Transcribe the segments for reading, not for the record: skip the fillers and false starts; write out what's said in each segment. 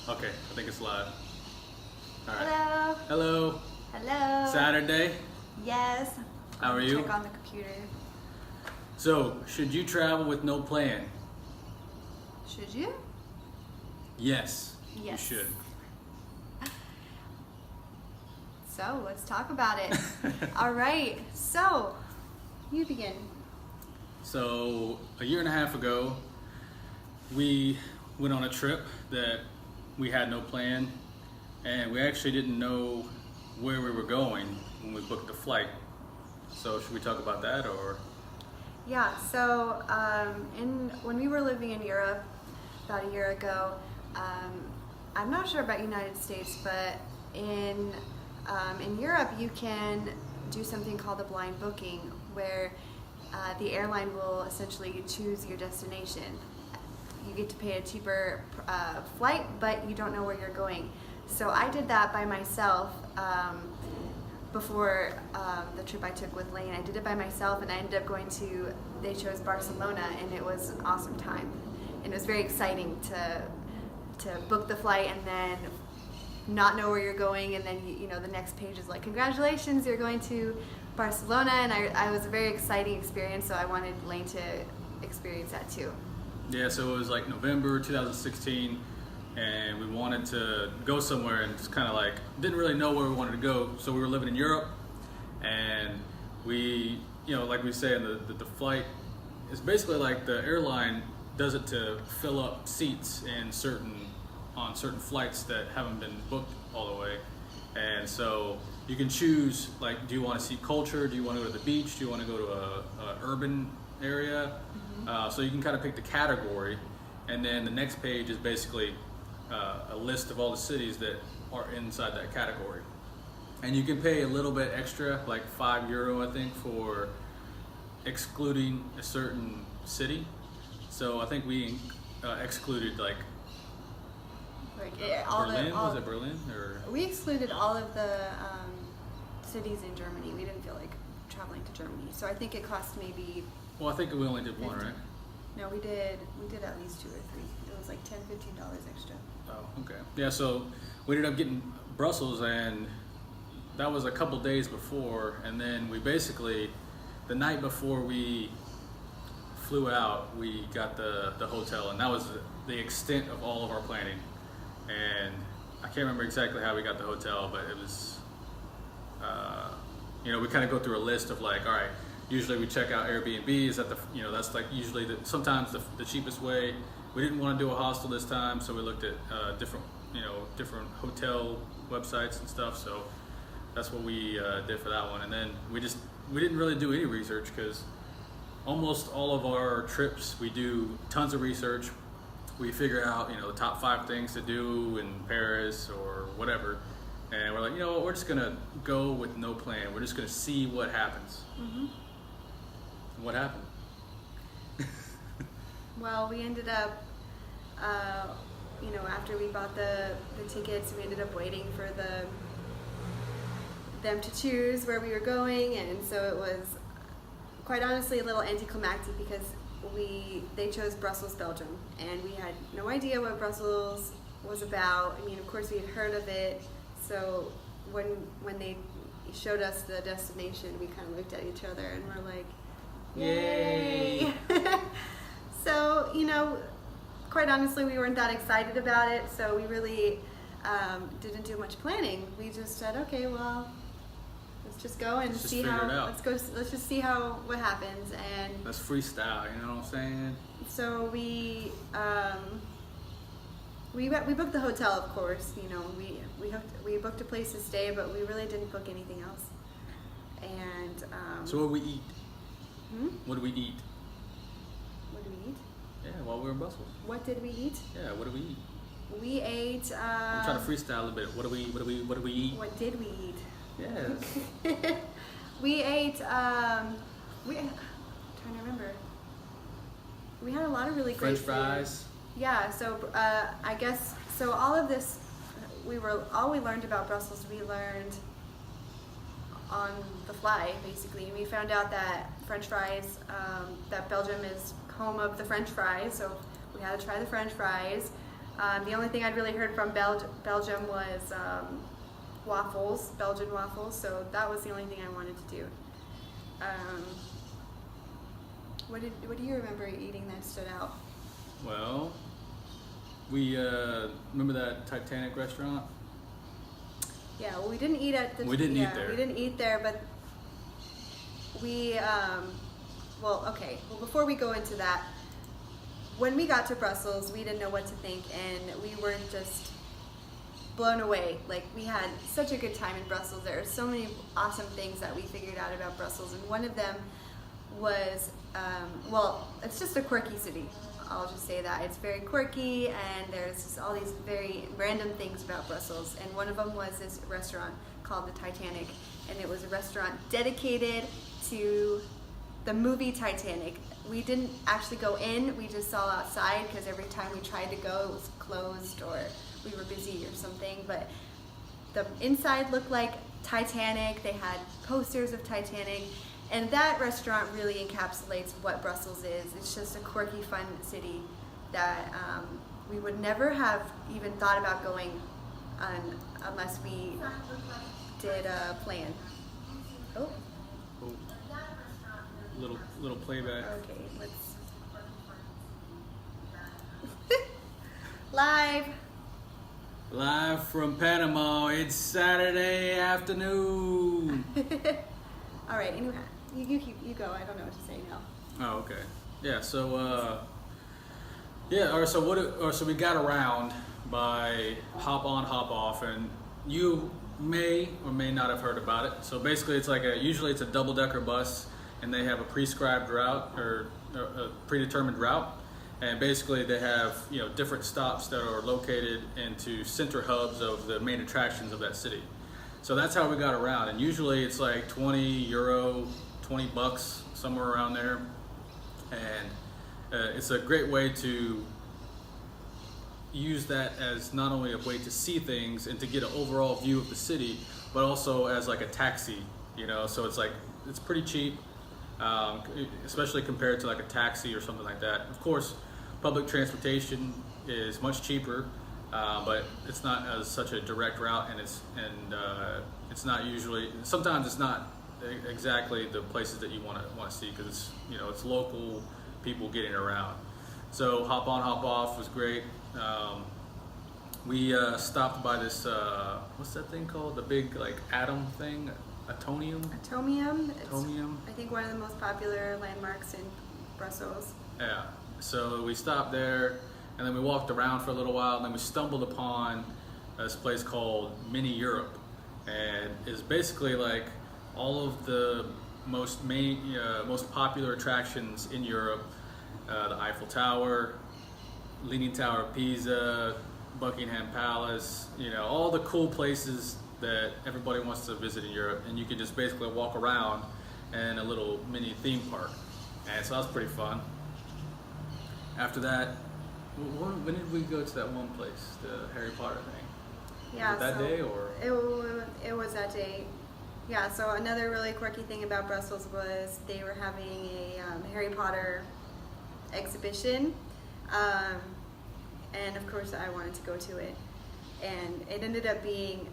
Okay, I think it's live. All right. Hello. Hello. Hello. Saturday. Yes. How are you? Check on the computer. So, should you travel with no plan? Should you? Yes. Yes. You should. So let's talk about it. All right. So you begin. So, a year and a half ago, we went on a trip that we had no plan, and we actually didn't know where we were going when we booked the flight. So, should we talk about that, or? Yeah. So when we were living in Europe about a year ago, I'm not sure about United States, but in Europe you can do something called a blind booking, where the airline will essentially choose your destination. You get to pay a cheaper flight, but you don't know where you're going. So I did that by myself before the trip I took with Lane. I did it by myself, and I ended up going to, they chose Barcelona, and it was an awesome time. And it was very exciting to book the flight and then not know where you're going, and then you know the next page is like, congratulations, you're going to Barcelona. And I was a very exciting experience, so I wanted Lane to experience that too. Yeah, so it was like November 2016, and we wanted to go somewhere, and just kind of like didn't really know where we wanted to go. So we were living in Europe, and we, you know, like we say, the flight is basically like the airline does it to fill up seats on certain flights that haven't been booked all the way. And so you can choose, like, do you want to see culture? Do you want to go to the beach? Do you want to go to a urban area? So you can kind of pick the category, and then the next page is basically a list of all the cities that are inside that category. And you can pay a little bit extra, like €5, I think, for excluding a certain city. So I think we excluded like Berlin. Was it Berlin, or? We excluded all of the cities in Germany. We didn't feel like traveling to Germany, so I think it cost maybe. Well, I think we only did one, right? No, we did at least 2 or 3. It was like $10, $15 extra. Oh, okay. Yeah, so we ended up getting Brussels, and that was a couple days before, and then we basically, the night before we flew out, we got the hotel, and that was the extent of all of our planning. And I can't remember exactly how we got the hotel, but it was, you know, we kind of go through a list of like, all right, usually we check out Airbnbs at the, you know, that's like usually sometimes the cheapest way. We didn't want to do a hostel this time, so we looked at different hotel websites and stuff. So that's what we did for that one. And then we didn't really do any research, because almost all of our trips we do tons of research. We figure out, you know, the top 5 things to do in Paris or whatever, and we're like, you know what, we're just gonna go with no plan. We're just gonna see what happens. What happened? Well, we ended up, you know, after we bought the tickets, we ended up waiting for them to choose where we were going, and so it was quite honestly a little anticlimactic, because they chose Brussels, Belgium, and we had no idea what Brussels was about. I mean, of course we had heard of it, so when they showed us the destination, we kind of looked at each other and we're like, yay! So, you know, quite honestly, we weren't that excited about it, so we really didn't do much planning. We just said, okay, well, let's just go and see how. Let's just see what happens, and let's freestyle. You know what I'm saying? So we booked the hotel, of course. You know, we booked a place to stay, but we really didn't book anything else. And so what did we eat? What did we eat? What did we eat? Yeah, while we were in Brussels. What did we eat? Yeah, what did we eat? We ate. I'm trying to freestyle a little bit. What did we eat? What did we eat? Yes. We ate. I'm trying to remember. We had a lot of really great French fries. Food. Yeah. So I guess so. All of this, all we learned about Brussels, we learned on the fly. Basically, we found out that French fries, that Belgium is home of the French fries. So we had to try the French fries. The only thing I'd really heard from Belgium was waffles, Belgian waffles. So that was the only thing I wanted to do. What do you remember eating that stood out? Well, we remember that Titanic Restaurant? Yeah, well, we didn't eat at the. We didn't eat there. We didn't eat there, but we. Well, okay. Well, before we go into that, when we got to Brussels, we didn't know what to think, and we were just blown away. Like, we had such a good time in Brussels. There are so many awesome things that we figured out about Brussels, and one of them was, well, it's just a quirky city. I'll just say that. It's very quirky, and there's just all these very random things about Brussels. And one of them was this restaurant called the Titanic, and it was a restaurant dedicated to the movie Titanic. We didn't actually go in, we just saw outside, because every time we tried to go, it was closed or we were busy or something. But the inside looked like Titanic. They had posters of Titanic. And that restaurant really encapsulates what Brussels is. It's just a quirky, fun city that we would never have even thought about going on unless we did a plan. Oh. Oh. Little playback. Okay, let's. Live from Panama. It's Saturday afternoon. All right. Anyway, you go. I don't know what to say now. Oh, okay. Yeah. So, All right. So we got around by hop on, hop off, and you may or may not have heard about it. So basically, it's like usually it's a double-decker bus, and they have a prescribed route or a predetermined route. And basically they have, different stops that are located into center hubs of the main attractions of that city. So that's how we got around. And usually it's like €20, $20, somewhere around there. And it's a great way to use that as not only a way to see things and to get an overall view of the city, but also as like a taxi, so it's pretty cheap. Especially compared to like a taxi or something like that. Of course, public transportation is much cheaper, but it's not as such a direct route, and it's not usually. Sometimes it's not exactly the places that you want to see, because it's local people getting around. So hop on, hop off was great. We stopped by this what's that thing called? The big atom thing. Atomium. Atomium. I think one of the most popular landmarks in Brussels. Yeah. So we stopped there, and then we walked around for a little while, and then we stumbled upon this place called Mini Europe, and it's basically like all of the most popular attractions in Europe: the Eiffel Tower, Leaning Tower of Pisa, Buckingham Palace. All the cool places that everybody wants to visit in Europe, and you can just basically walk around in a little mini theme park. And so that was pretty fun. After that, when did we go to that one place, the Harry Potter thing? Yeah, was it that day or? It was that day. Yeah, so another really quirky thing about Brussels was they were having a Harry Potter exhibition. And of course I wanted to go to it. And it ended up being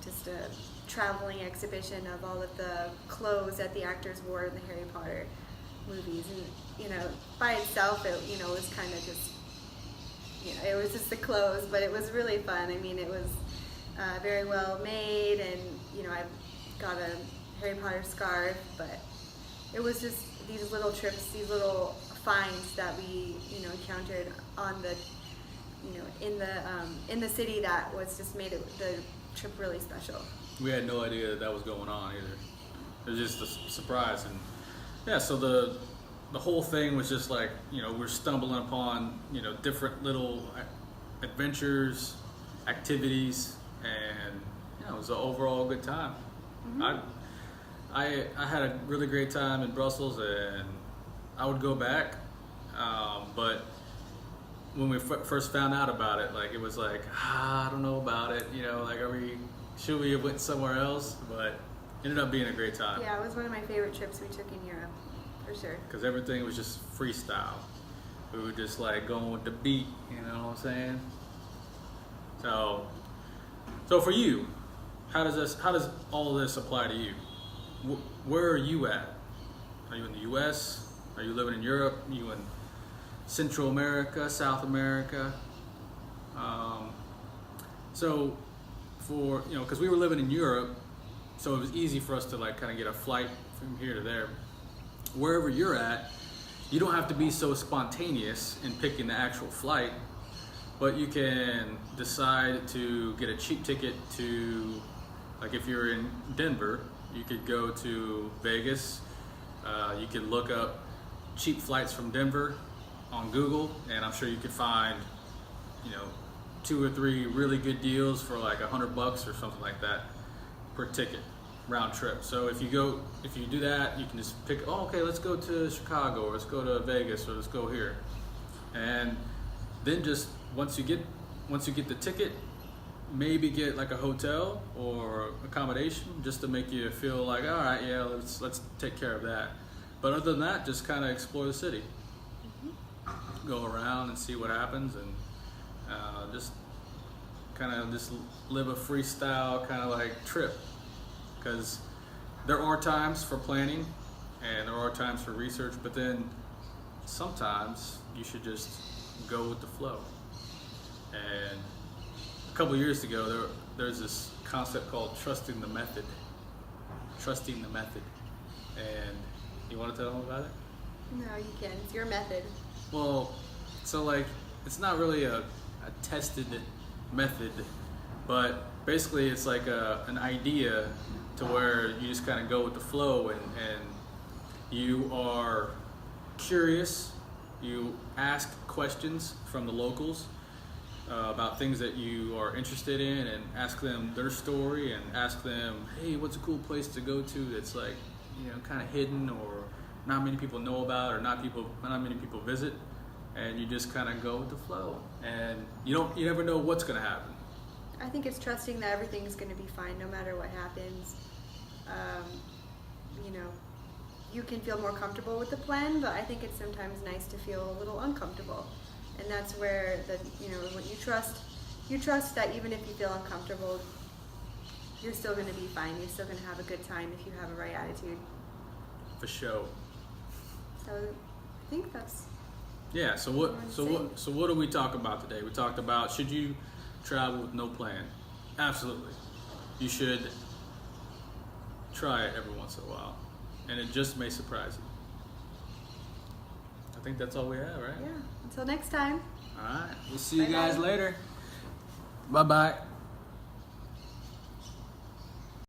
just a traveling exhibition of all of the clothes that the actors wore in the Harry Potter movies, and by itself it was kind of just it was just the clothes, but it was really fun. I mean, it was very well made, and I got a Harry Potter scarf, but it was just these little trips, these little finds that we encountered on the in the city that was just made the trip really special. We had no idea that was going on either. It was just a surprise, and yeah. So the whole thing was just like we're stumbling upon different little adventures, activities, and it was an overall good time. Mm-hmm. I had a really great time in Brussels, and I would go back, but when we first found out about it, it was I don't know about it, should we have went somewhere else? But ended up being a great time. Yeah, it was one of my favorite trips we took in Europe, for sure. Because everything was just freestyle. We were just like going with the beat, you know what I'm saying? So for you, how does all of this apply to you? Where are you at? Are you in the U.S.? Are you living in Europe? Are you in Central America, South America? So for, because we were living in Europe, so it was easy for us to like kind of get a flight from here to there. Wherever you're at, you don't have to be so spontaneous in picking the actual flight, but you can decide to get a cheap ticket to, like if you're in Denver, you could go to Vegas. You could look up cheap flights from Denver on Google, and I'm sure you could find, 2 or 3 really good deals for like $100 or something like that per ticket, round trip. So if you do that, you can just pick, okay, let's go to Chicago, or let's go to Vegas, or let's go here. And then just once you get the ticket, maybe get like a hotel or accommodation just to make you feel like, all right, yeah, let's take care of that. But other than that, just kind of explore the city, go around and see what happens, and just kind of just live a freestyle kind of like trip. Because there are times for planning and there are times for research, but then sometimes you should just go with the flow. And a couple years ago, there's this concept called trusting the method. Trusting the method. And you want to tell them about it? No, you can. It's your method. Well, so like, it's not really a tested method, but basically it's like an idea to where you just kind of go with the flow, and you are curious, you ask questions from the locals about things that you are interested in, and ask them their story, and ask them, hey, what's a cool place to go to that's like, kind of hidden, or not many people know about, or not many people visit, and you just kind of go with the flow, and you never know what's going to happen. I think it's trusting that everything's going to be fine no matter what happens. You can feel more comfortable with the plan, but I think it's sometimes nice to feel a little uncomfortable. And that's where when you trust that even if you feel uncomfortable, you're still going to be fine. You're still going to have a good time if you have a right attitude. For sure. So I think that's... Yeah, so what do we talk about today? We talked about, should you travel with no plan? Absolutely. You should try it every once in a while, and it just may surprise you. I think that's all we have, right? Yeah. Until next time. All right. We'll see you guys Bye-bye. later. Bye-bye.